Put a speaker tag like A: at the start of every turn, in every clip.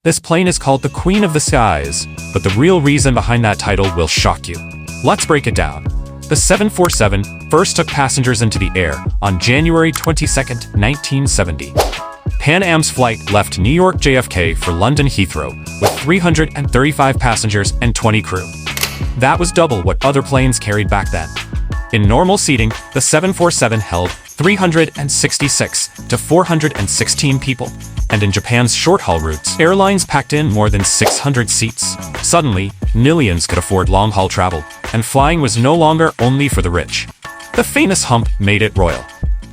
A: This plane is called the Queen of the Skies, but the real reason behind that title will shock you. Let's break it down. The 747 first took passengers into the air on January 22, 1970. Pan Am's flight left New York JFK for London Heathrow with 335 passengers and 20 crew. That was double what other planes carried back then. In normal seating, the 747 held 366 to 416 people, and in Japan's short-haul routes, airlines packed in more than 600 seats. Suddenly, millions could afford long-haul travel, and flying was no longer only for the rich. The famous hump made it royal.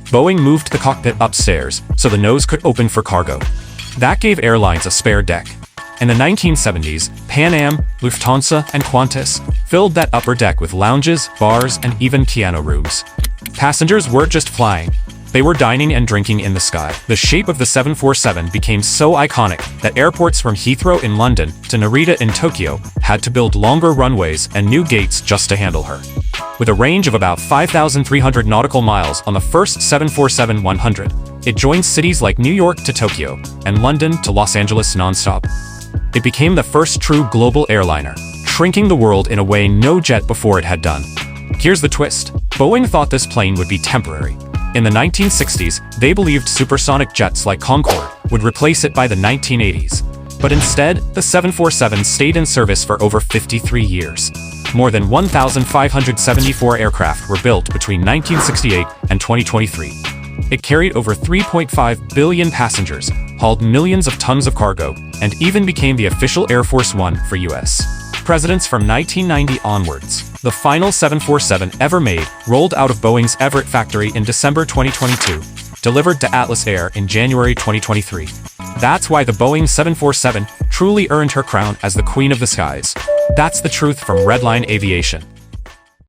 A: Boeing moved the cockpit upstairs so the nose could open for cargo. That gave airlines a spare deck. In the 1970s, Pan Am, Lufthansa, and Qantas filled that upper deck with lounges, bars, and even piano rooms. Passengers weren't just flying, they were dining and drinking in the sky. The shape of the 747 became so iconic that airports from Heathrow in London to Narita in Tokyo had to build longer runways and new gates just to handle her. With a range of about 5,300 nautical miles on the first 747-100, it joined cities like New York to Tokyo and London to Los Angeles nonstop. It became the first true global airliner, shrinking the world in a way no jet before it had done. Here's the twist. Boeing thought this plane would be temporary. In the 1960s, they believed supersonic jets like Concorde would replace it by the 1980s. But instead, the 747 stayed in service for over 53 years. More than 1,574 aircraft were built between 1968 and 2023. It carried over 3.5 billion passengers, hauled millions of tons of cargo, and even became the official Air Force One for U.S. presidents from 1990 onwards. The final 747 ever made rolled out of Boeing's Everett factory in December 2022, delivered to Atlas Air in January 2023. That's why the Boeing 747 truly earned her crown as the Queen of the Skies. That's the truth from Redline Aviation.